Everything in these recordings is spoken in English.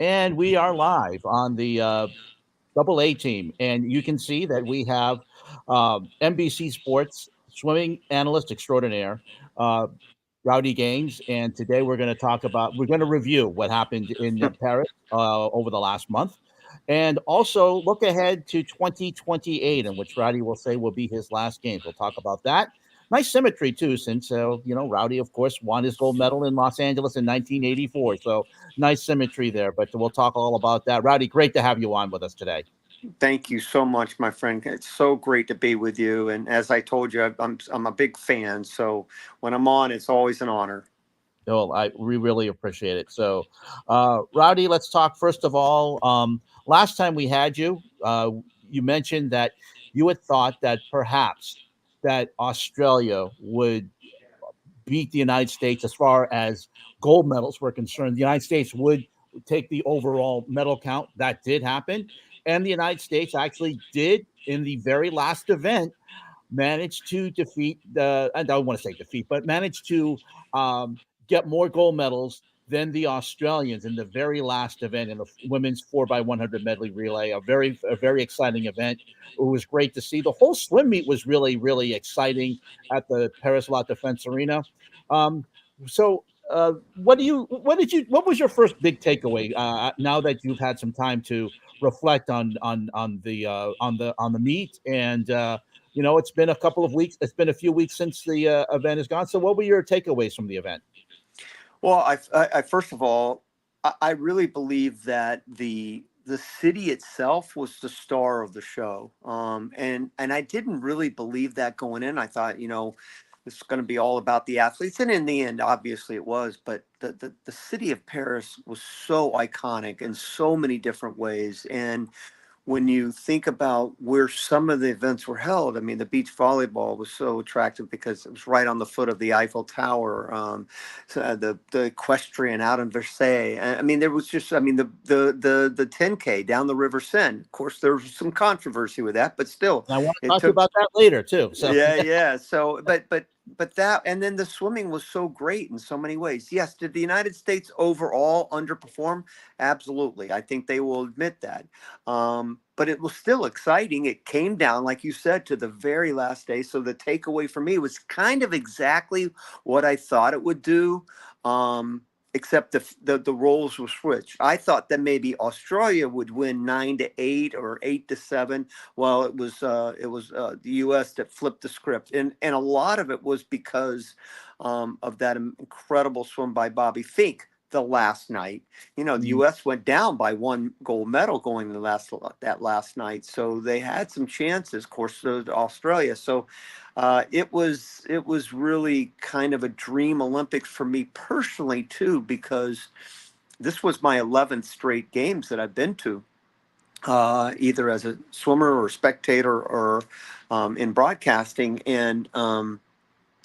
and we are live on the Double A team. And you can see that we have NBC Sports swimming analyst extraordinaire, uh, Rowdy Gaines. And today we're going to review what happened in Paris over the last month. And also look ahead to 2028, in which Rowdy will say will be his last games. We'll talk about that. Nice symmetry too, since Rowdy, of course, won his gold medal in Los Angeles in 1984. So nice symmetry there. But we'll talk all about that. Rowdy, great to have you on with us today. Thank you so much, my friend. It's so great to be with you. And as I told you, I'm a big fan. So when I'm on, it's always an honor. No, we really appreciate it. So, Rowdy, let's talk first of all. Last time we had you, you mentioned that you had thought that perhaps that Australia would beat the United States as far as gold medals were concerned. The United States would take the overall medal count. That did happen, and the United States actually did in the very last event managed to defeat the, I don't want to say defeat, but managed to um, get more gold medals than the Australians in the very last event in the women's 4x100 medley relay. A very exciting event. It was great to see. The whole swim meet was really, really exciting at the Paris La Defense Arena. Um, so, what was your first big takeaway now that you've had some time to reflect on the meet and it's been a couple of weeks. It's been a few weeks since the event is gone. So, what were your takeaways from the event? Well, I first of all, I really believe that the city itself was the star of the show, and I didn't really believe that going in. I thought, this is going to be all about the athletes, and in the end, obviously, it was. But the city of Paris was so iconic in so many different ways, and when you think about where some of the events were held, I mean, the beach volleyball was so attractive because it was right on the foot of the Eiffel Tower. So the equestrian out in Versailles. I mean, there was just, I mean, the 10K down the River Seine. Of course, there was some controversy with that, but still, And I want to it talk to you took. about that later too. So, Yeah. So, but that, and then the swimming was so great in so many ways. Yes, did the United States overall underperform? Absolutely. I think they will admit that. But it was still exciting. It came down, like you said, to the very last day. So the takeaway for me was kind of exactly what I thought it would do. Except the roles were switched. I thought that maybe Australia would win 9-8 or 8-7. Well, it was the U.S. that flipped the script, and a lot of it was because of that incredible swim by Bobby Fink the last night. The U.S. went down by one gold medal going that last night, so they had some chances. Of course, so did Australia. So it was really kind of a dream Olympics for me personally too, because this was my 11th straight games that I've been to, either as a swimmer or spectator or in broadcasting, and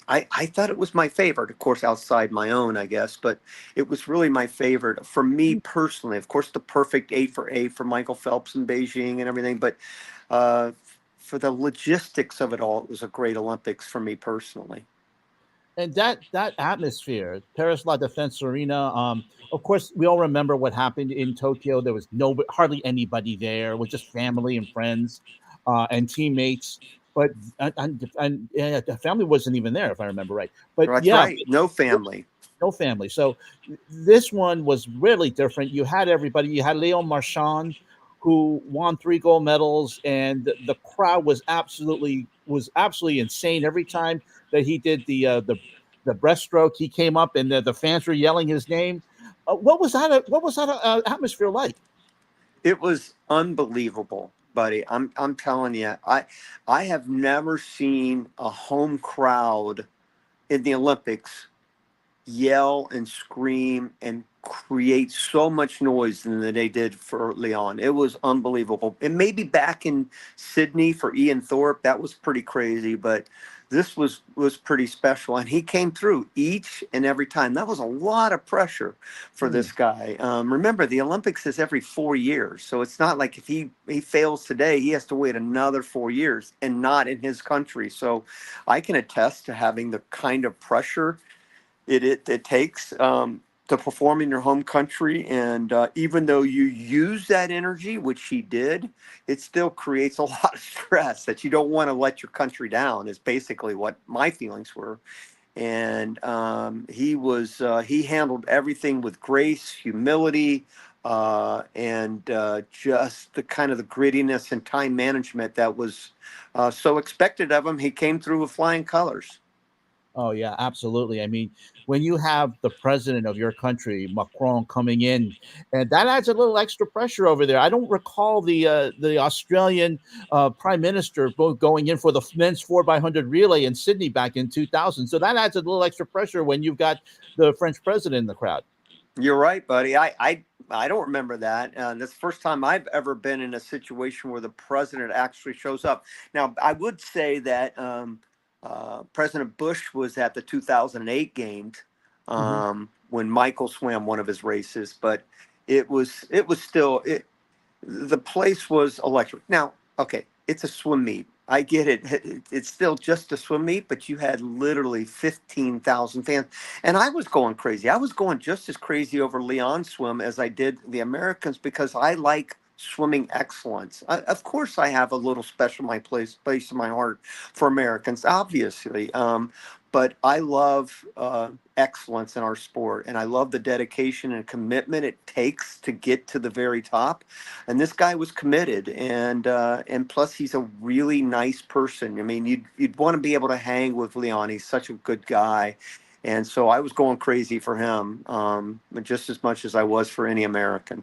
I thought it was my favorite, of course, outside my own, I guess, but it was really my favorite for me personally. Of course, the perfect 8 for 8 for Michael Phelps in Beijing and everything, but uh, for the logistics of it all, it was a great Olympics for me personally. and that atmosphere, Paris La Defense Arena. Of course, we all remember what happened in Tokyo. There was hardly anybody there. It was just family and friends and teammates. But the family wasn't even there, if I remember right. But That's yeah, right. No family. no family. So this one was really different. You had everybody. You had Leon Marchand, who won 3 gold medals, and the crowd was absolutely insane every time that he did the breaststroke. He came up, and the fans were yelling his name. What was that atmosphere like? It was unbelievable, buddy. I'm telling you, I have never seen a home crowd in the Olympics yell and scream and create so much noise than they did for Leon. It was unbelievable. And maybe back in Sydney for Ian Thorpe, that was pretty crazy, but this was pretty special. And he came through each and every time. That was a lot of pressure for Hmm. this guy. Remember, the Olympics is every 4 years. So it's not like if he fails today, he has to wait another 4 years and not in his country. So I can attest to having the kind of pressure it takes. to perform in your home country. And even though you use that energy, which he did, it still creates a lot of stress that you don't want to let your country down, is basically what my feelings were. And he handled everything with grace, humility, and just the kind of the grittiness and time management that was so expected of him. He came through with flying colors. Oh yeah, absolutely. I mean, when you have the president of your country, Macron, coming in, and that adds a little extra pressure over there. I don't recall the Australian prime minister going in for the men's 4x100 relay in Sydney back in 2000. So that adds a little extra pressure when you've got the French president in the crowd. You're right, buddy. I don't remember that. That's the first time I've ever been in a situation where the president actually shows up. Now, I would say that President Bush was at the 2008 games Hmm. when Michael swam one of his races, but it was still the place was electric. Now, okay, it's a swim meet. I get it. It's still just a swim meet, but you had literally 15,000 fans. And I was going crazy. I was going just as crazy over Leon swim as I did the Americans because I like swimming excellence. Of course, I have a little special my place in my heart for Americans, obviously. But I love excellence in our sport, and I love the dedication and commitment it takes to get to the very top. And this guy was committed, and plus he's a really nice person. I mean, you'd want to be able to hang with Leon. He's such a good guy, and so I was going crazy for him, just as much as I was for any American.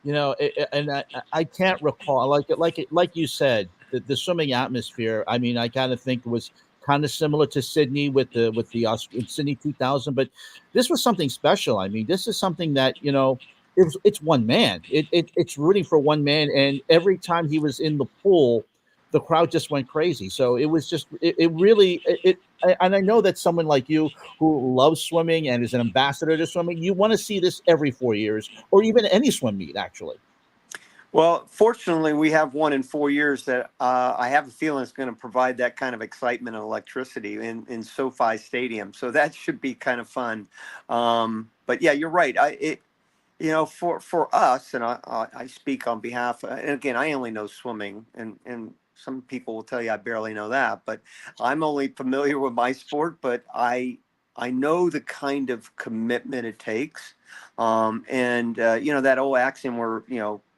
And I can't recall, like you said, the swimming atmosphere. I mean, I kind of think it was kind of similar to Sydney with the Sydney 2000, but this was something special. I mean, this is something that it's one man. It's rooting for one man, and every time he was in the pool, the crowd just went crazy. So it was just it really and I know that someone like you who loves swimming and is an ambassador to swimming, you want to see this every 4 years or even any swim meet, actually. Well, fortunately, we have one in 4 years that I have a feeling is going to provide that kind of excitement and electricity in SoFi Stadium. So that should be kind of fun. But yeah, you're right. For us, and I speak on behalf. And again, I only know swimming, and some people will tell you I barely know that, but I'm only familiar with my sport. But I know the kind of commitment it takes, and that old axiom where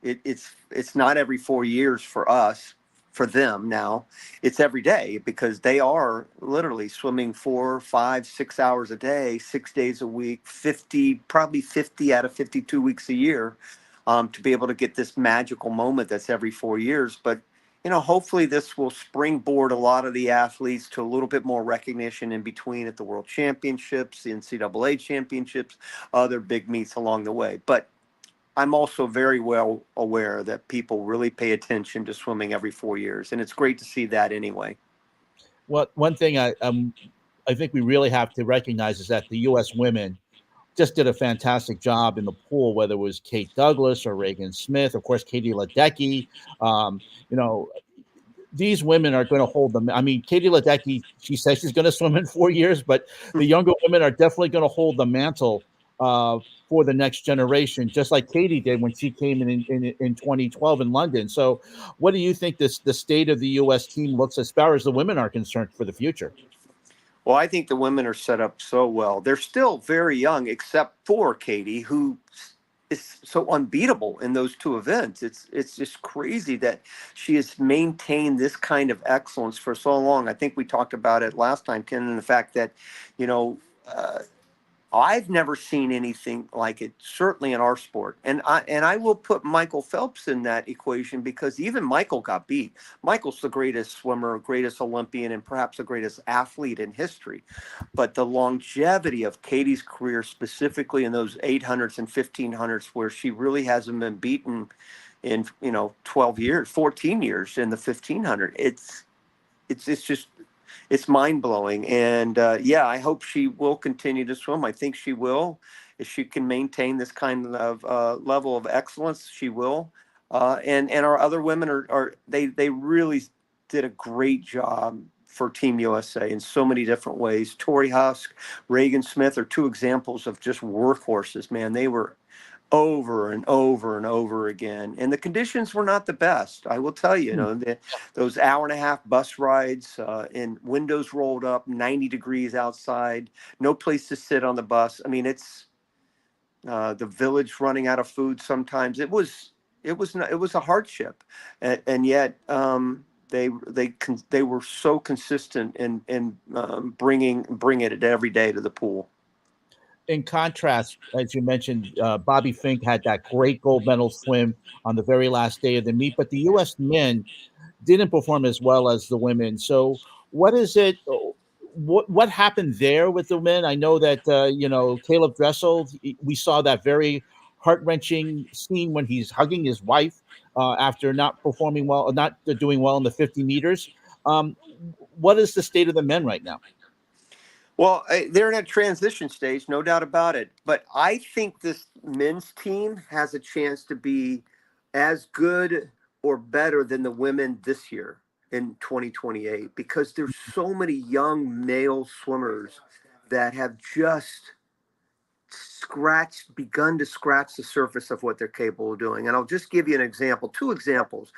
it's not every 4 years for us. For them now, it's every day because they are literally swimming 4, 5, 6 hours a day, 6 days a week, 50 out of 52 weeks a year, to be able to get this magical moment that's every 4 years. But hopefully this will springboard a lot of the athletes to a little bit more recognition in between at the World Championships, the NCAA championships, other big meets along the way. But I'm also very well aware that people really pay attention to swimming every 4 years, and it's great to see that anyway. What one thing I think we really have to recognize is that the U.S. women just did a fantastic job in the pool, whether it was Kate Douglas or Reagan Smith, of course, Katie Ledecky. Um, you know, these women are going to hold them. I mean, Katie Ledecky, she says she's going to swim in 4 years, but the younger women are definitely going to hold the mantle uh, for the next generation, just like Katie did when she came in 2012 in London. So, what do you think the state of the U.S. team looks as far as the women are concerned for the future? Well, I think the women are set up so well. They're still very young, except for Katie, who is so unbeatable in those two events. It's just crazy that she has maintained this kind of excellence for so long. I think we talked about it last time, Ken, and the fact that, you know, uh, I've never seen anything like it, certainly in our sport. And I will put Michael Phelps in that equation because even Michael got beat. Michael's the greatest swimmer, greatest Olympian, and perhaps the greatest athlete in history. But the longevity of Katie's career, specifically in those 800s and 1500s, where she really hasn't been beaten in 12 years, 14 years in the 1500, it's just it's mind blowing. And yeah, I hope she will continue to swim. I think she will. If she can maintain this kind of level of excellence, she will. And our other women are they really did a great job for Team USA in so many different ways. Tori Husk, Reagan Smith are two examples of just workhorses, man. They were over and over and over again. And the conditions were not the best. I will tell you, those hour and a half bus rides and windows rolled up, 90 degrees outside, no place to sit on the bus. I mean, it's the village running out of food. Sometimes it was a hardship. And yet they were so consistent in bringing it every day to the pool. In contrast, as you mentioned, Bobby Fink had that great gold medal swim on the very last day of the meet, but the U.S. men didn't perform as well as the women. So, what is it? What happened there with the men? I know that Caleb Dressel. We saw that very heart wrenching scene when he's hugging his wife after not performing well, not doing well in the 50 meters. Um, what is the state of the men right now? Well, they're in a transition stage, no doubt about it. But I think this men's team has a chance to be as good or better than the women this year in 2028 because there's so many young male swimmers that have just begun to scratch the surface of what they're capable of doing. And I'll just give you an example, two examples.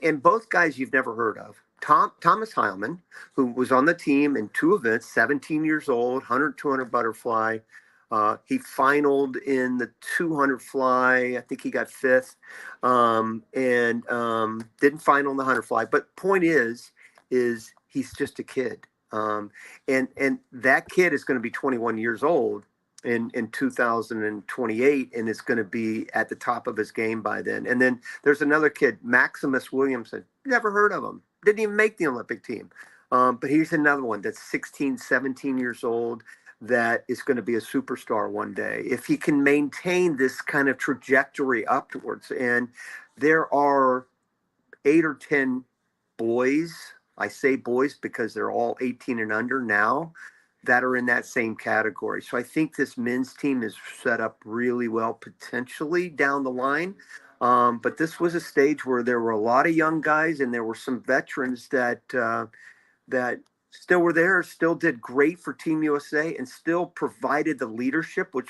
And both guys you've never heard of. Thomas Heilman, who was on the team in two events, 17 years old, 100, 200 butterfly. He finaled in the 200 fly. I think he got fifth, and didn't final in the 100 fly. But point is he's just a kid, and that kid is going to be 21 years old in 2028 and is going to be at the top of his game by then. And then there's another kid, Maximus Williamson. Never heard of him. Didn't even make the Olympic team. But he's another one that's 16, 17 years old that is going to be a superstar one day if he can maintain this kind of trajectory upwards. And there are 8 or 10 boys. I say boys because they're all 18 and under now that are in that same category. So I think this men's team is set up really well potentially down the line. But this was a stage where there were a lot of young guys and there were some veterans that still were there, still did great for Team USA, and still provided the leadership, which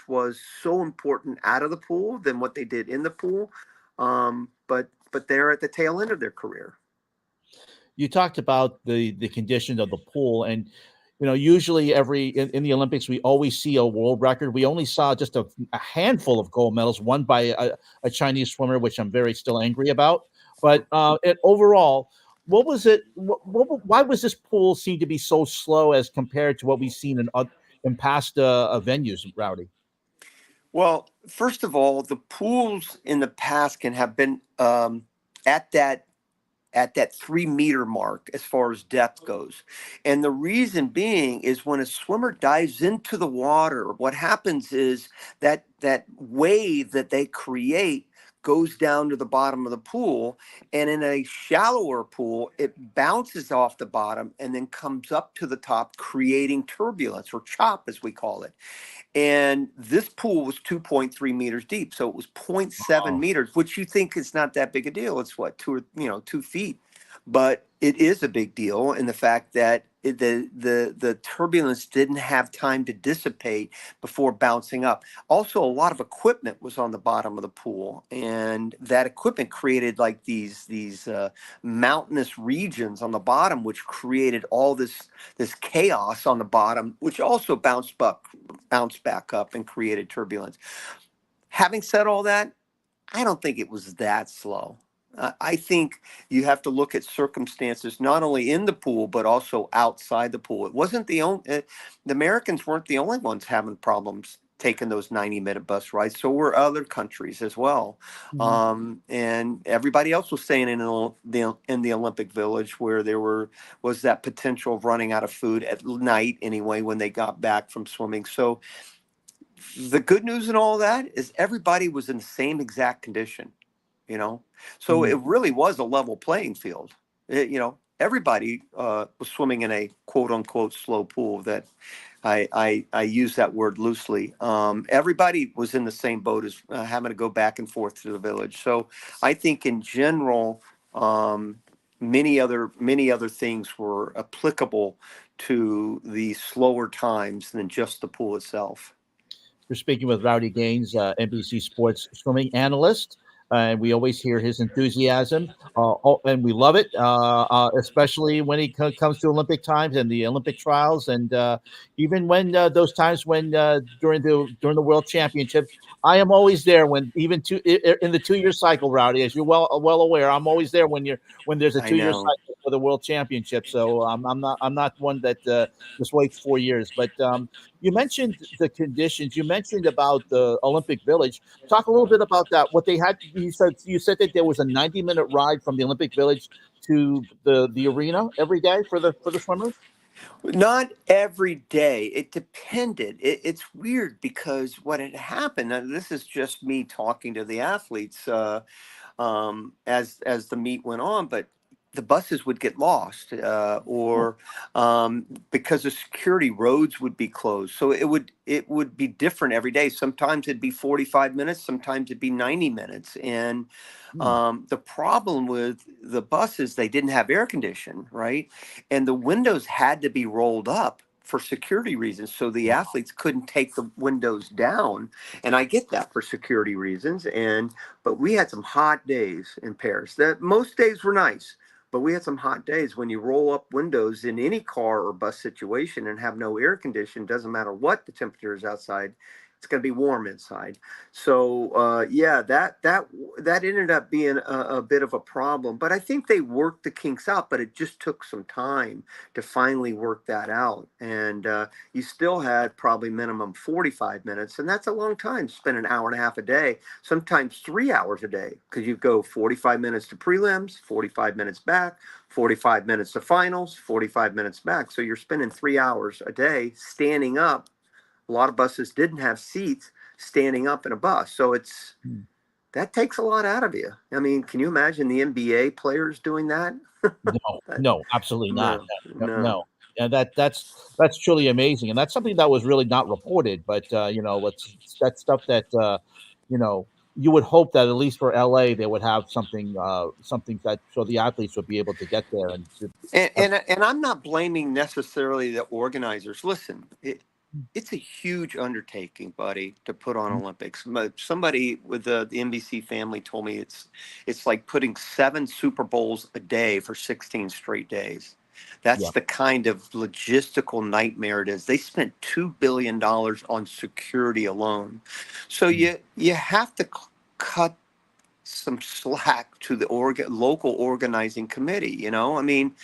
was so important out of the pool than what they did in the pool. But they're at the tail end of their career. You talked about the condition of the pool, and usually in the Olympics we always see a world record. We only saw just a handful of gold medals won by a Chinese swimmer, which I'm very still angry about. But overall, what was it? Why was this pool seem to be so slow as compared to what we've seen in past venues, Rowdy? Well, first of all, the pools in the past can have been at that 3 meter mark as far as depth goes. And the reason being is when a swimmer dives into the water, what happens is that wave that they create goes down to the bottom of the pool. And in a shallower pool, it bounces off the bottom and then comes up to the top, creating turbulence, or chop as we call it. And this pool was 2.3 meters deep. So it was 0.7 meters, which you think is not that big a deal. It's what, 2 feet. But it is a big deal in the fact that the turbulence didn't have time to dissipate before bouncing up. Also, a lot of equipment was on the bottom of the pool, and that equipment created like these mountainous regions on the bottom, which created all this chaos on the bottom, which also bounced back up and created turbulence. Having said all that, I don't think it was that slow. I think you have to look at circumstances not only in the pool but also outside the pool. It wasn't the Americans weren't the only ones having problems taking those 90-minute bus rides. So were other countries as well, and everybody else was staying in the Olympic Village where was that potential of running out of food at night anyway when they got back from swimming. So the good news in all that is everybody was in the same exact condition. So it really was a level playing field. Everybody was swimming in a quote unquote slow pool. That I use that word loosely. Everybody was in the same boat as having to go back and forth to the village. So I think in general, many other things were applicable to the slower times than just the pool itself. We're speaking with Rowdy Gaines, NBC Sports swimming analyst, and we always hear his enthusiasm, and we love it, especially when he comes to Olympic times and the Olympic trials, and even when those times when during the World Championships, I am always there when even in the 2 year cycle, Rowdy, as you're well aware, I'm always there when there's a I 2 year know. cycle for the World Championship. So I'm not one that just waits 4 years, but you mentioned the conditions. You mentioned about the Olympic Village. Talk a little bit about that. What they had. You said that there was a 90-minute ride from the Olympic Village to the arena every day for the swimmers. Not every day. It depended. It's weird because what had happened, and this is just me talking to the athletes as the meet went on, but the buses would get lost, Oh, or because of security, roads would be closed. So it would be different every day. Sometimes it'd be 45 minutes, sometimes it'd be 90 minutes, and hmm, the problem with the buses, they didn't have air condition, right? And the windows had to be rolled up for security reasons. So the wow. athletes couldn't take the windows down. And I get that for security reasons. But we had some hot days in Paris. That most days were nice, but we had some hot days when you roll up windows in any car or bus situation and have no air condition, doesn't matter what the temperature is outside, it's going to be warm inside. So yeah, that ended up being a bit of a problem. But I think they worked the kinks out. But it just took some time to finally work that out. And you still had probably minimum 45 minutes, and that's a long time. Spend an hour and a half a day, sometimes 3 hours a day, because you go 45 minutes to prelims, 45 minutes back, 45 minutes to finals, 45 minutes back. So you're spending 3 hours a day standing up. A lot of buses didn't have seats, standing up in a bus. So Hmm. that takes a lot out of you. I mean, can you imagine the NBA players doing that? No, That- no, absolutely not. no, No, no. no. And that's truly amazing, and that's something that was really not reported. But it's that stuff that you know you would hope that at least for LA they would have something that so the athletes would be able to get there and to And, have. and and I'm not blaming necessarily the organizers. Listen, it's a huge undertaking, buddy, to put on Olympics. Somebody with the NBC family told me it's like putting 7 Super Bowls a day for 16 straight days. That's Yeah, the kind of logistical nightmare it is. They spent $2 billion on security alone, so mm, you have to cut some slack to the local organizing committee. I mean,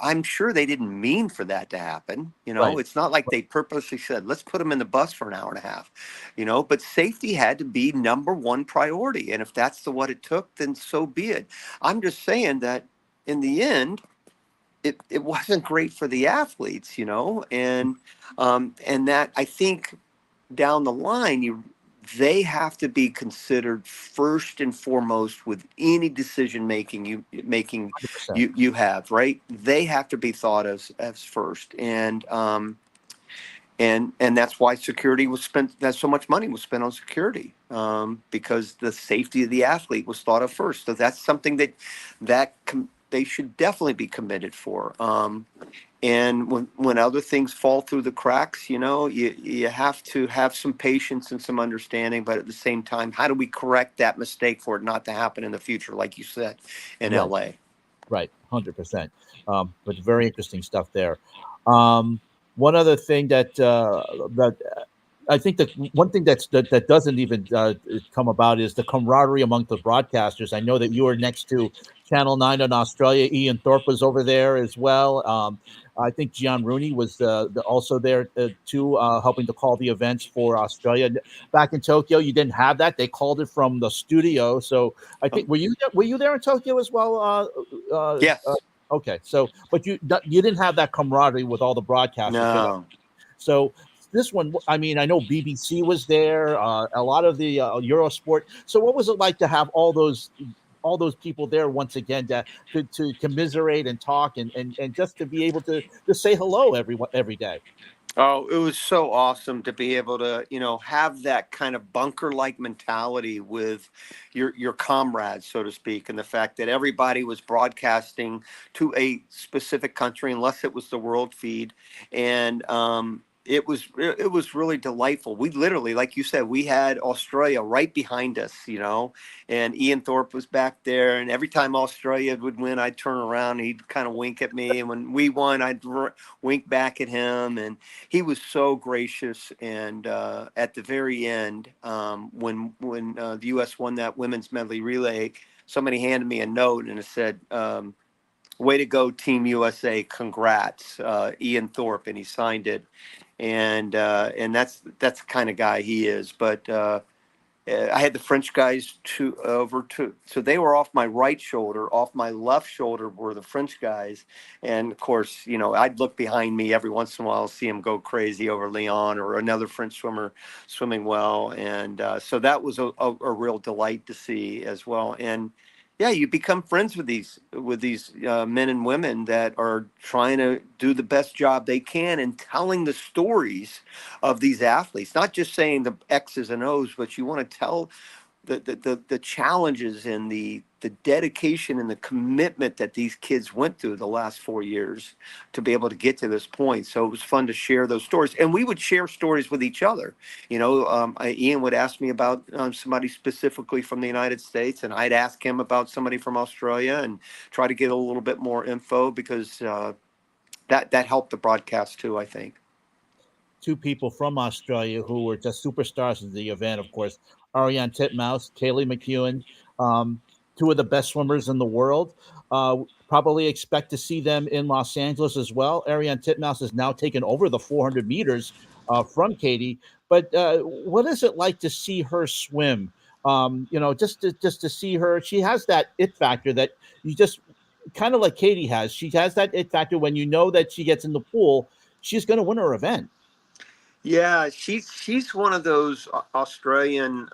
I'm sure they didn't mean for that to happen. right, It's not like they purposely said, let's put them in the bus for an hour and a half. But safety had to be number one priority, and if that's what it took, then so be it. I'm just saying that in the end, it wasn't great for the athletes, and that I think down the line, they have to be considered first and foremost with any decision percent. you have, right. They have to be thought as first, and that's why security was spent. That so much money was spent on security, because the safety of the athlete was thought of first. So that's something they should definitely be committed for. And when other things fall through the cracks, you have to have some patience and some understanding. But at the same time, how do we correct that mistake for it not to happen in the future, like you said, in Right, LA? right, 100%. But very interesting stuff there. Um, One other thing that I think that one thing that doesn't even come about is the camaraderie among the broadcasters. I know that you were next to Channel 9 in Australia. Ian Thorpe was over there as well. I think Gian Rooney was also there too, helping to call the events for Australia. Back in Tokyo, you didn't have that; they called it from the studio. So I think Um, were you there in Tokyo as well? yes. Okay, so but you didn't have that camaraderie with all the broadcasters. No. So this one, I mean, I know BBC was there, a lot of the Eurosport. So what was it like to have all those people there once again to commiserate and talk and just to be able to say hello every day? Oh, it was so awesome to be able to, have that kind of bunker-like mentality with your comrades, so to speak, and the fact that everybody was broadcasting to a specific country, unless it was the world feed, and it was really delightful. We literally, like you said, we had Australia right behind us, and Ian Thorpe was back there, and every time Australia would win, I'd turn around, and he'd kind of wink at me, and when we won, wink back at him, and he was so gracious. And at the very end, when the U.S. won that women's medley relay, somebody handed me a note and it said, "Way to go, Team USA! Congrats, Ian Thorpe," and he signed it. And that's the kind of guy he is. But I had the French guys so they were off my right shoulder. Off my left shoulder were the French guys, and of course, I'd look behind me every once in a while, see them go crazy over Leon or another French swimmer swimming well, and so that was a real delight to see as well. And yeah, you become friends with these men and women that are trying to do the best job they can and telling the stories of these athletes, not just saying the X's and O's, but you want to tell the challenges and the dedication and the commitment that these kids went through the last 4 years to be able to get to this point. So it was fun to share those stories, and we would share stories with each other. Ian would ask me about somebody specifically from the United States, and I'd ask him about somebody from Australia and try to get a little bit more info because that helped the broadcast too, I think. Two people from Australia who were just superstars of the event, of course, Ariane Titmouse, Kaylee McEwen, two of the best swimmers in the world. Probably expect to see them in Los Angeles as well. Ariane Titmouse has now taken over the 400 meters from Katie. But what is it like to see her swim? Just to see her, she has that it factor that you just kind of like Katie has. She has that it factor when you know that she gets in the pool, she's going to win her event. Yeah, she's one of those Australian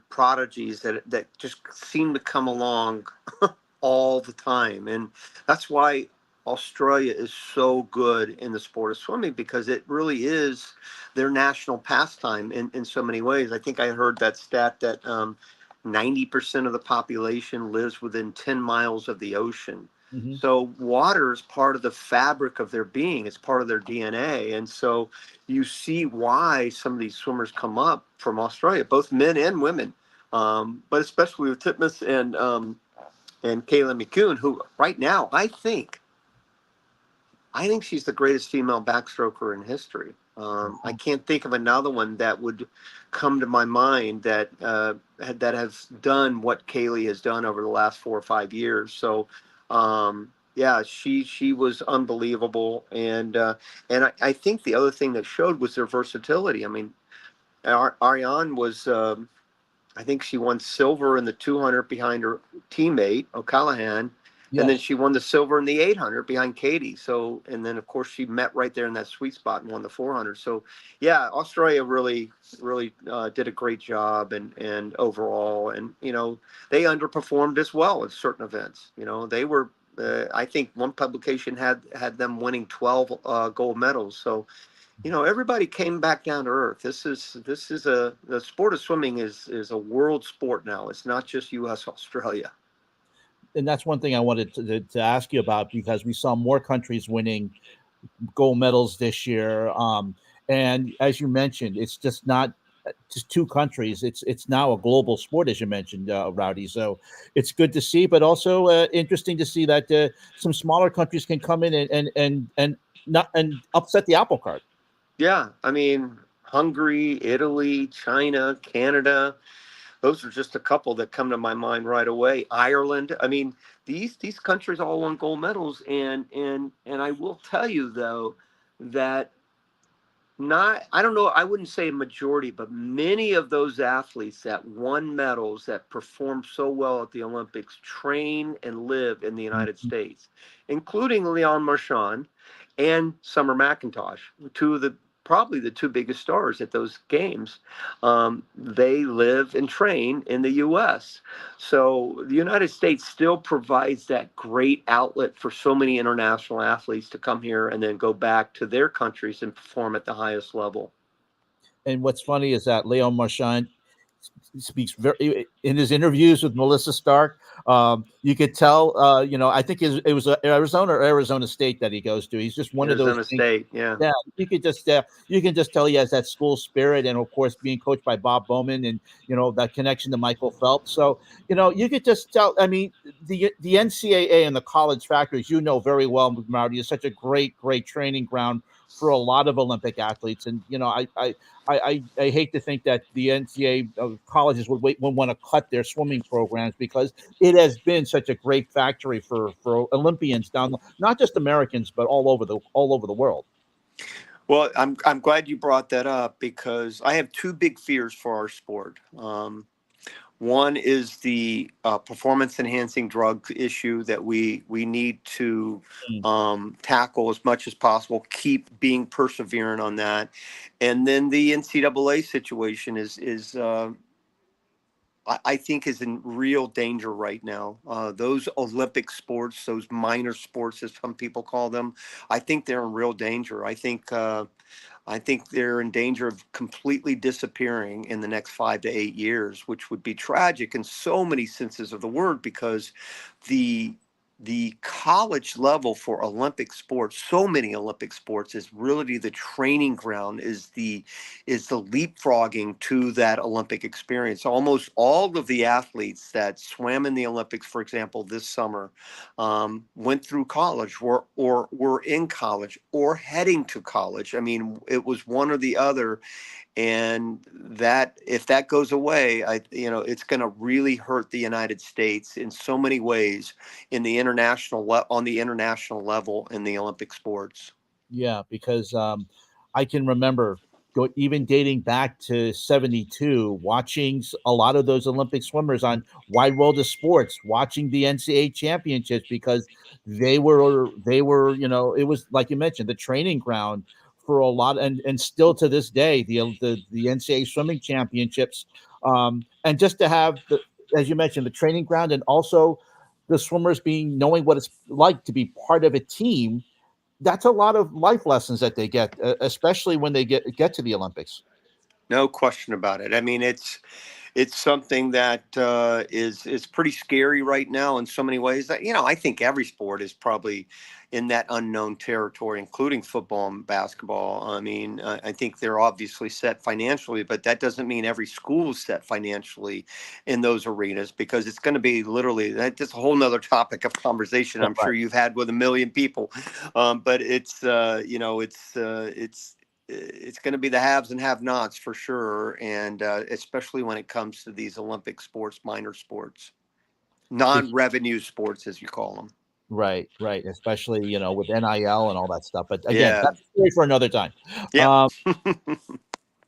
prodigies that just seem to come along all the time, and that's why Australia is so good in the sport of swimming, because it really is their national pastime in so many ways. I think I heard that stat that 90% of the population lives within 10 miles of the ocean. Hmm. So water is part of the fabric of their being. It's part of their DNA. And so you see why some of these swimmers come up from Australia, both men and women. But especially with Titmus and Kayla McCune, who right now I think she's the greatest female backstroker in history. I can't think of another one that would come to my mind that has done what Kaylee has done over the last 4 or 5 years. So, yeah, she was unbelievable, and I think the other thing that showed was their versatility. I mean, Ariane was. I think she won silver in the 200 behind her teammate O'Callahan, and then Yes. she won the silver in the 800 behind Katie. So, and then of course she met right there in that sweet spot and won the 400. So, yeah, Australia really, really did a great job, and overall, and they underperformed as well at certain events. They were. I think one publication had them winning 12 gold medals. So everybody came back down to earth. This is the sport of swimming is a world sport now. It's not just U.S. Australia. And that's one thing I wanted to ask you about because we saw more countries winning gold medals this year. And as you mentioned, it's just not just two countries. It's now a global sport, as you mentioned, Rowdy. So it's good to see, but also interesting to see that some smaller countries can come in and not and upset the apple cart. Yeah, I mean Hungary, Italy, China, Canada. Those are just a couple that come to my mind right away. Ireland. I mean these countries all won gold medals, and I will tell you though that not I don't know, I wouldn't say a majority, but many of those athletes that won medals that performed so well at the Olympics train and live in the United Mhm. States, including Leon Marchand and Summer McIntosh, two of the probably the two biggest stars at those games, they live and train in the U.S. So the United States still provides that great outlet for so many international athletes to come here and then go back to their countries and perform at the highest level. And what's funny is that Leo Marchand speaks very in his interviews with Melissa Stark. You could tell, I think it was Arizona or Arizona State that he goes to. He's just one of those Arizona things. State, yeah. Yeah, you can just tell he has that school spirit, and of course, being coached by Bob Bowman, and that connection to Michael Phelps. So you could just tell. I mean, the NCAA and the college factories, very well, Marty, is such a great training ground for a lot of Olympic athletes. And I hate to think that the NCAA colleges would want to cut their swimming programs, because it has been such a great factory for Olympians down, not just Americans, but all over the world. Well, I'm glad you brought that up because I have two big fears for our sport. One is the performance enhancing drug issue that we need to Mm. tackle as much as possible. Keep being perseverant on that, and then the NCAA situation is I think is in real danger right now. Those Olympic sports, those minor sports, as some people call them, I think they're in real danger. I think they're in danger of completely disappearing in the next 5 to 8 years, which would be tragic in so many senses of the word, because the the college level for Olympic sports, so many Olympic sports, is really the training ground, is the leapfrogging to that Olympic experience. Almost all of the athletes that swam in the Olympics, for example, this summer, went through college, or were in college or heading to college. I mean, it was one or the other, and that, if that goes away, it's going to really hurt the United States in so many ways, on the international level in the Olympic sports. Yeah, because I can remember even dating back to '72, watching a lot of those Olympic swimmers on Wide World of Sports, watching the NCAA championships, because they were it was like you mentioned, the training ground for a lot, and still to this day, the NCAA swimming championships, and just to have the, as you mentioned, the training ground, and also the swimmers knowing what it's like to be part of a team. That's a lot of life lessons that they get, especially when they get to the Olympics. No question about it. I mean, it's something that is pretty scary right now in so many ways. That, I think every sport is probably in that unknown territory, including football and basketball. I mean, I think they're obviously set financially, but that doesn't mean every school is set financially in those arenas, because it's going to be literally that's a whole nother topic of conversation. I'm Right. sure you've had with a million people, but it's going to be the haves and have-nots for sure, and especially when it comes to these Olympic sports, minor sports, non-revenue sports, as you call them. Right. Especially with NIL and all that stuff. But again, Yeah, that's a story for another time. yep. Um,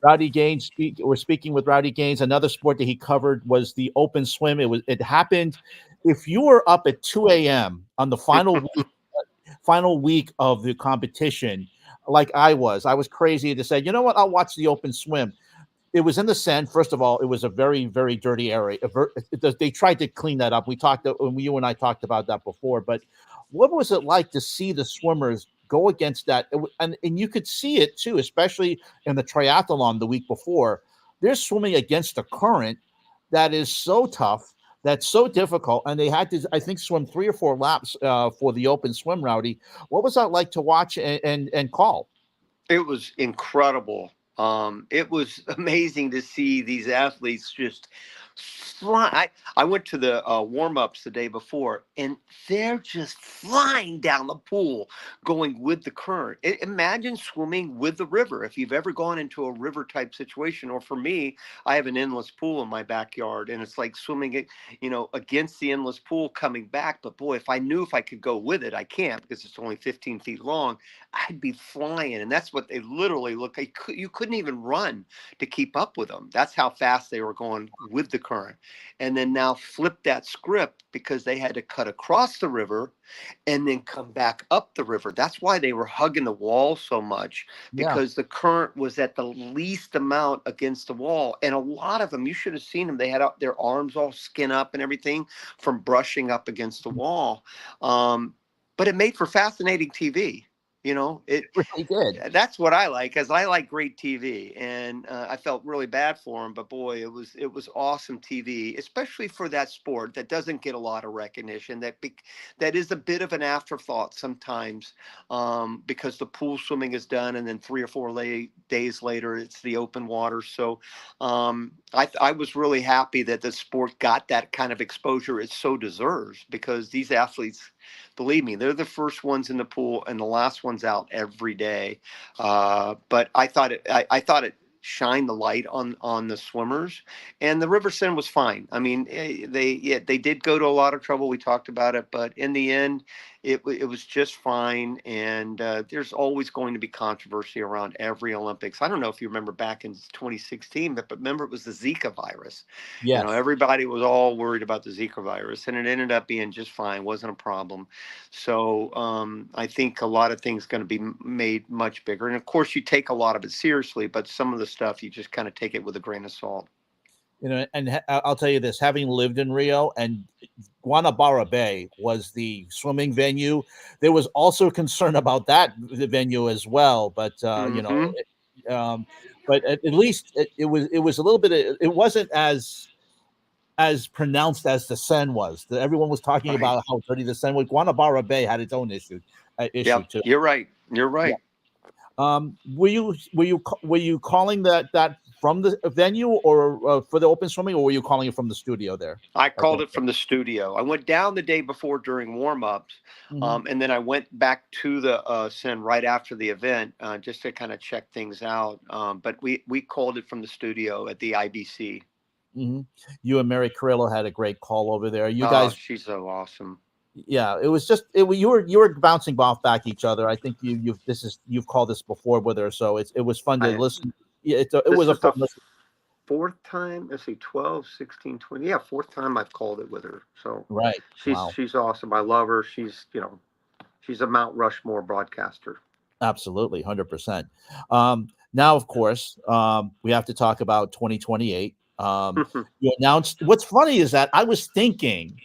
Rowdy Gaines. We're speaking with Rowdy Gaines. Another sport that he covered was the open swim. It happened. If you were up at 2 a.m. on the final week of the competition, like I was crazy to say, you know what, I'll watch the open swim. It was in the Seine. First of all, it was a very, very dirty area. They tried to clean that up. You and I talked about that before. But what was it like to see the swimmers go against that? And you could see it too, especially in the triathlon the week before. They're swimming against a current that is so tough, that's so difficult, and they had to, I think, swim 3 or 4 laps for the open swim. Rowdy, what was that like to watch and call? It was incredible. It was amazing to see these athletes just fly. I went to the warm ups the day before, and they're just flying down the pool, going with the current. Imagine swimming with the river. If you've ever gone into a river type situation, or for me, I have an endless pool in my backyard, and it's like swimming it, against the endless pool coming back. But boy, if I knew if I could go with it, I can't, because it's only 15 feet long. I'd be flying. And that's what they literally look like. You couldn't even run to keep up with them. That's how fast they were going with the current, and then now flip that script because they had to cut across the river and then come back up the river. That's why they were hugging the wall so much, Yeah. because the current was at the least amount against the wall. And a lot of them, you should have seen them. They had their arms all skin up and everything from brushing up against the wall. But it made for fascinating TV. It It really did. that's what I like, because I like great TV, and I felt really bad for him. But boy, it was awesome TV, especially for that sport that doesn't get a lot of recognition. That is a bit of an afterthought sometimes, because the pool swimming is done, and then 3 or 4 days later, it's the open water. So I was really happy that the sport got that kind of exposure it so deserves, because these athletes, believe me, they're the first ones in the pool and the last ones out every day. But I thought it shined the light on the swimmers, and the river sim was fine. I mean, they did go to a lot of trouble. We talked about it, but in the end, it was just fine. And there's always going to be controversy around every Olympics. I don't know if you remember back in 2016, but remember, it was the Zika virus. Yes. Everybody was all worried about the Zika virus, and it ended up being just fine. Wasn't a problem. So I think a lot of things going to be made much bigger. And of course, you take a lot of it seriously, but some of the stuff you just kind of take it with a grain of salt. And I'll tell you this: having lived in Rio, and Guanabara Bay was the swimming venue, there was also concern about the venue as well. But Hmm. but at least it was a little bit. It wasn't as pronounced as the Seine was. Everyone was talking Right. about how dirty the Seine was. Guanabara Bay had its own issue Yep. too. You're right. You're Yeah. right. Were you calling that from the venue, or for the open swimming, or were you calling it from the studio there? I At called the, it from the studio. I went down the day before during warm-ups, Mhm. and then I went back to the Sen right after the event, just to kind of check things out. But we called it from the studio at the IBC. Mhm. You and Mary Carrillo had a great call over there. You Oh, guys, she's so awesome. yeah, it was just you were bouncing off back each other. I think you've called this before with her, so it was fun to I listen. Yeah, it was This a is fun the listen. fourth time. Let's see, 12, 16, 20. Yeah, fourth time I've called it with her. So Right. she's Wow. she's awesome. I love her. She's a Mount Rushmore broadcaster. Absolutely, 100%. Now, of course, we have to talk about 2028. You announced. What's funny is that I was thinking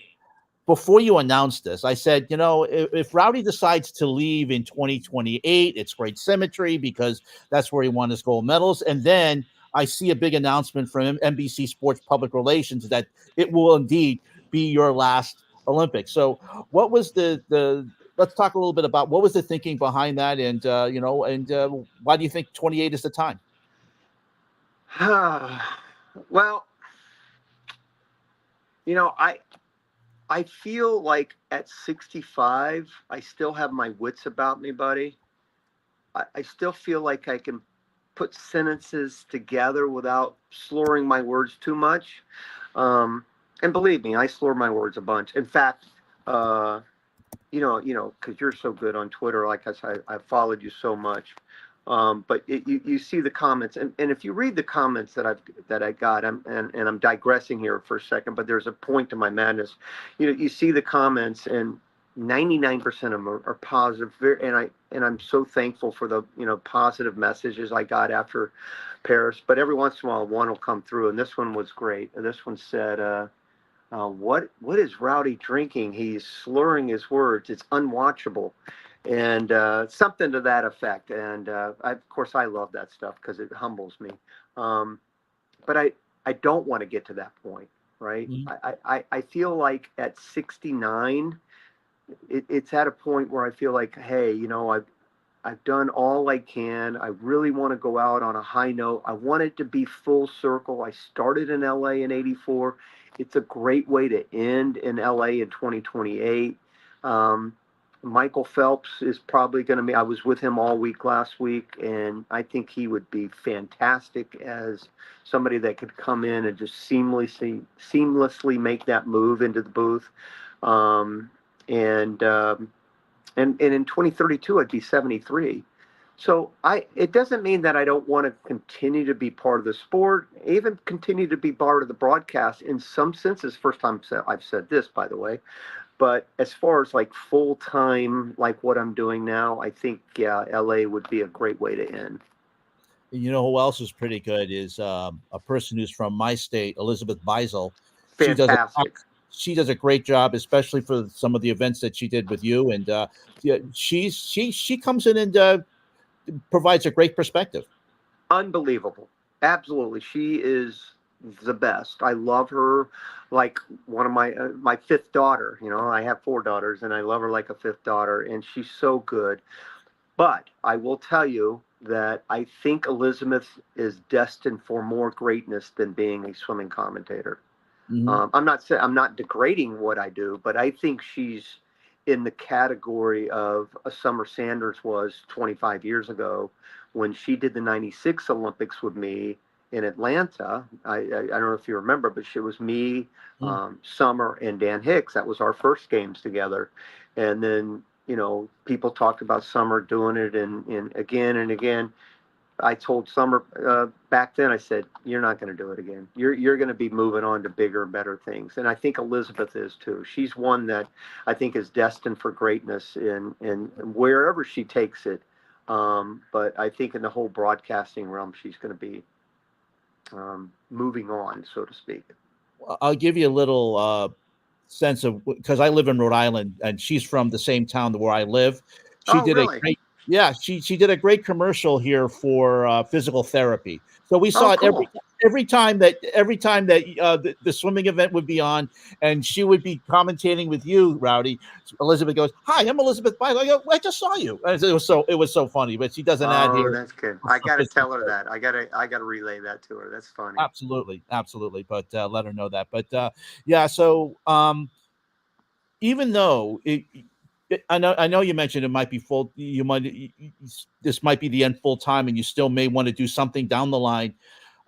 before you announced this, I said, if Rowdy decides to leave in 2028, it's great symmetry because that's where he won his gold medals. And then I see a big announcement from NBC Sports Public Relations that it will indeed be your last Olympics. So, what was the? Let's talk a little bit about what was the thinking behind that, and why do you think 28 is the time? Well, you know, I I feel like at 65, I still have my wits about me, buddy. I still feel like I can put sentences together without slurring my words too much. Um, and believe me, I slur my words a bunch. In fact, uh, because you're so good on Twitter, like I said, I followed you so much. But you see the comments, and if you read the comments that I got, and I'm digressing here for a second, but there's a point to my madness. You see the comments, and 99% of them are positive, and I'm so thankful for the positive messages I got after Paris. But every once in a while, one will come through, and this one was great. And this one said. What is Rowdy drinking? He's slurring his words. It's unwatchable, and something to that effect. And of course, I love that stuff because it humbles me. Um, but I don't want to get to that point, right? Mhm. I feel like at 69, it's at a point where I feel like, hey, I've done all I can. I really want to go out on a high note. I want it to be full circle. I started in LA in 84. It's a great way to end in LA in 2028. Um, Michael Phelps is probably going to be, I was with him all week last week, and I think he would be fantastic as somebody that could come in and just seamlessly make that move into the booth. Um, and in 2032, I'd be 73. So it doesn't mean that I don't want to continue to be part of the sport, even continue to be part of the broadcast in some senses. First time I've said this, by the way. But as far as like full time, like what I'm doing now, I think, yeah, LA would be a great way to end. You know who else is pretty good is a person who's from my state, Elizabeth Beisel. She does a Fantastic. she does a great job, especially for some of the events that she did with you. And yeah, she comes in and provides a great perspective. Unbelievable. Absolutely. She is the best. I love her like one of my fifth daughter. You know, I have four daughters and I love her like a fifth daughter, and she's so good. But I will tell you that I think Elizabeth is destined for more greatness than being a swimming commentator. Hmm. I'm not degrading what I do, but I think she's in the category of a Summer Sanders was 25 years ago when she did the '96 Olympics with me in Atlanta. I don't know if you remember, but she was me, Summer, and Dan Hicks. That was our first games together, and then people talked about Summer doing it and again and again. I told Summer back then, I said, "You're not going to do it again. You're going to be moving on to bigger and better things." And I think Elizabeth is too. She's one that I think is destined for greatness in wherever she takes it. But I think in the whole broadcasting realm, she's going to be moving on, so to speak. I'll give you a little sense of because I live in Rhode Island and she's from the same town where I live. She Oh, did a really? great, yeah, she did a great commercial here for physical therapy. So we Oh, saw it cool. every time that the swimming event would be on, and she would be commentating with you, Rowdy. Elizabeth goes, "Hi, I'm Elizabeth Byler." I go, "I just saw you." And it was so funny. But she does an ad Oh, here. that's good. I got to tell her that. I got to relay that to her. That's funny. Absolutely, absolutely. But let her know that. But yeah, so even though I know you mentioned it might be full, this might be the end full time, and you still may want to do something down the line.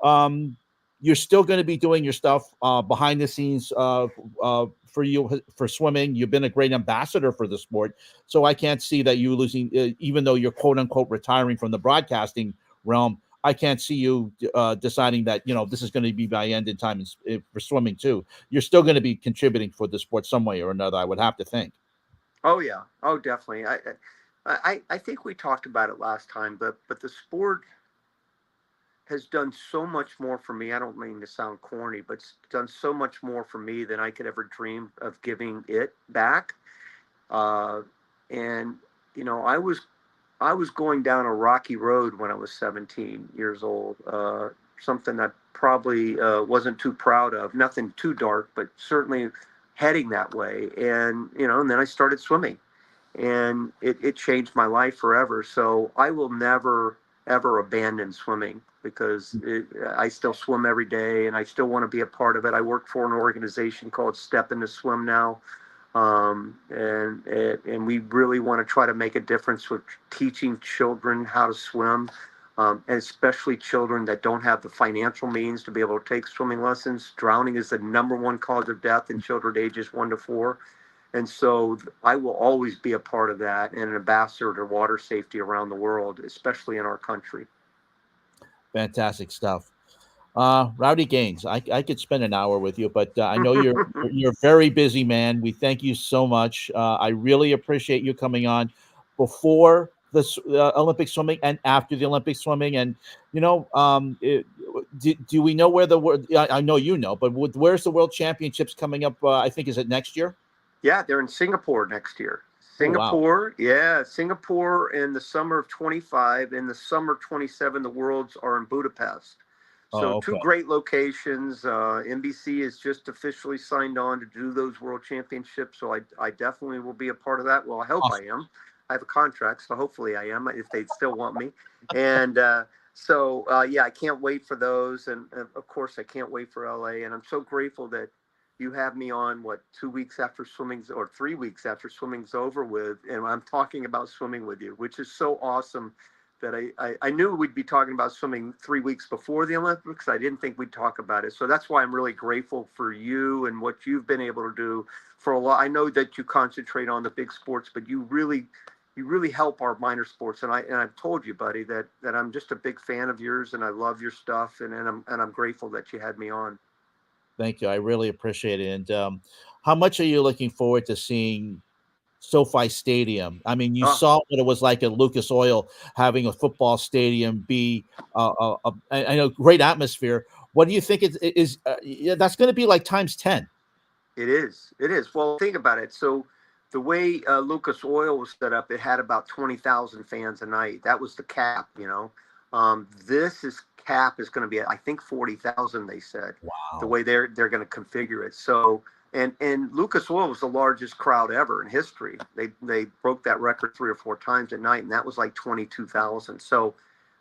Um, you're still going to be doing your stuff behind the scenes for you for swimming. You've been a great ambassador for the sport, so I can't see that you losing, even though you're quote unquote retiring from the broadcasting realm. I can't see you deciding that this is going to be my end in time for swimming too. You're still going to be contributing for the sport some way or another. I would have to think. Oh yeah. Oh, definitely. I think we talked about it last time, but the sport has done so much more for me. I don't mean to sound corny, but it's done so much more for me than I could ever dream of giving it back. Uh, and I was going down a rocky road when I was 17 years old. Something that probably wasn't too proud of. Nothing too dark, but certainly heading that way. And then I started swimming, and it changed my life forever. So I will never ever abandon swimming because I still swim every day, and I still want to be a part of it. I work for an organization called Step Into Swim now, and we really want to try to make a difference with teaching children how to swim, and especially children that don't have the financial means to be able to take swimming lessons. Drowning is the number one cause of death in children ages 1 to 4. And so I will always be a part of that and an ambassador to water safety around the world, especially in our country. Fantastic stuff. Rowdy Gaines, I could spend an hour with you, but I know you're a very busy man. We thank you so much. I really appreciate you coming on before the Olympic swimming and after the Olympic swimming. And do we know where the world? I know you know, but where's the World Championships coming up? I think is it next year? Yeah, they're in Singapore next year. Oh wow. Singapore, yeah, Singapore in the summer of 25. In the summer of 27, the Worlds are in Budapest. So, Oh two okay. great locations. NBC is just officially signed on to do those World Championships. So, I definitely will be a part of that. Well, I hope I Awesome. am. I have a contract, so hopefully I am if they still want me. And yeah, I can't wait for those. And of course, I can't wait for LA. And I'm so grateful that you have me on 2 weeks after swimming's or 3 weeks after swimming's over with, and I'm talking about swimming with you, which is so awesome that I knew we'd be talking about swimming 3 weeks before the Olympics. I didn't think we'd talk about it. So that's why I'm really grateful for you and what you've been able to do for a lot. I know that you concentrate on the big sports, but you really you really help our minor sports. And I've told you, buddy, that I'm just a big fan of yours, and I love your stuff, and I'm grateful that you had me on. Thank you. I really appreciate it. And how much are you looking forward to seeing SoFi Stadium? I mean, you Oh, saw what it was like at Lucas Oil having a football stadium be I know great atmosphere. What do you think is yeah, that's going to be like times 10? it is. It is. Well, think about it. So the way Lucas Oil was set up, it had about 20,000 fans a night. That was the cap, you know. This is cap is going to be, I think, 40,000. They said the Wow. way they're going to configure it. So and Lucas Oil was the largest crowd ever in history. They broke that record 3 or 4 times at night, and that was like 22,000. So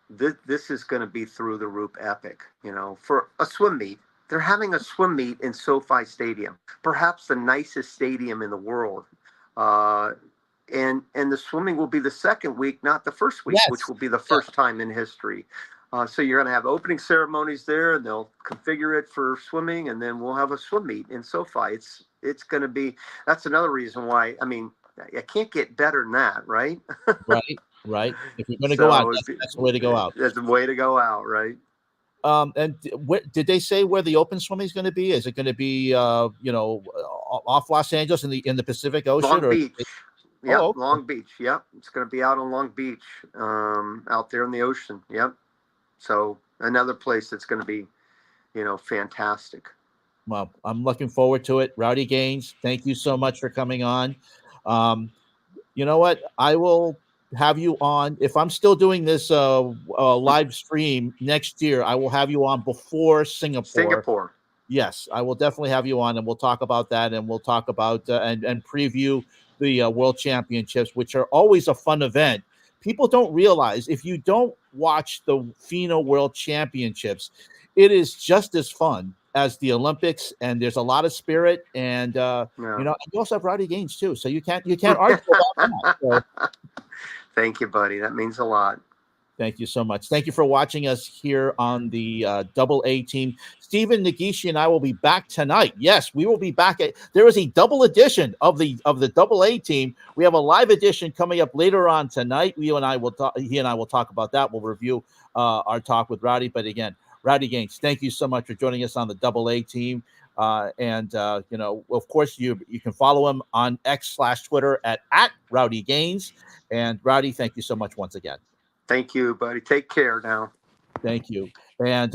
this is going to be through the roof epic, you know, for a swim meet. They're having a swim meet in SoFi Stadium, perhaps the nicest stadium in the world. Uh, and the swimming will be the second week, not the first week, which Yes. will be the Yeah. first time in history. So you're going to have opening ceremonies there, and they'll configure it for swimming, and then we'll have a swim meet in SoFi. It's going to be. That's another reason why. I mean, I can't get better than that, right? Right. Right. If you're going to go out, So that's the way to go out. that's the way to go out, right? And did they say where the open swimming is going to be? Is it going to be, off Los Angeles in the Pacific Ocean, Long or? Beach. Yep, Oh, okay. Long Beach. Yep, it's going to be out on Long Beach, out there in the ocean. Yep. So another place that's going to be, fantastic. Well, I'm looking forward to it. Rowdy Gaines, thank you so much for coming on. Um, you know what? I will have you on if I'm still doing this live stream next year. I will have you on before Singapore. Singapore. Yes, I will definitely have you on, and we'll talk about that, and we'll talk about and preview the World Championships, which are always a fun event. People don't realize if you don't watch the FINA World Championships, it is just as fun as the Olympics, and there's a lot of spirit, and No. you also have Rowdy Gaines too, so you can't argue about that. So Thank you, buddy. That means a lot. thank you so much. Thank you for watching us here on the Double A team. Stephen Nagishi and I will be back tonight. Yes, we will be back. There is a double edition of the Double A team. We have a live edition coming up later on tonight. He and I will talk about that. We'll review our talk with Rowdy. But again, Rowdy Gaines, thank you so much for joining us on the Double A team. Of course, you can follow him on X/Twitter at Rowdy Gaines. And Rowdy, thank you so much once again. Thank you, buddy. Take care now. Thank you. And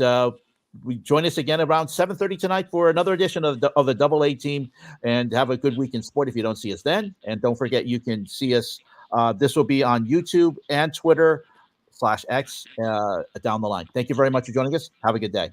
we join us again around 7:30 tonight for another edition of the Double A team. And have a good week in sport if you don't see us then. And don't forget, you can see us. This will be on YouTube and Twitter /X down the line. Thank you very much for joining us. Have a good day.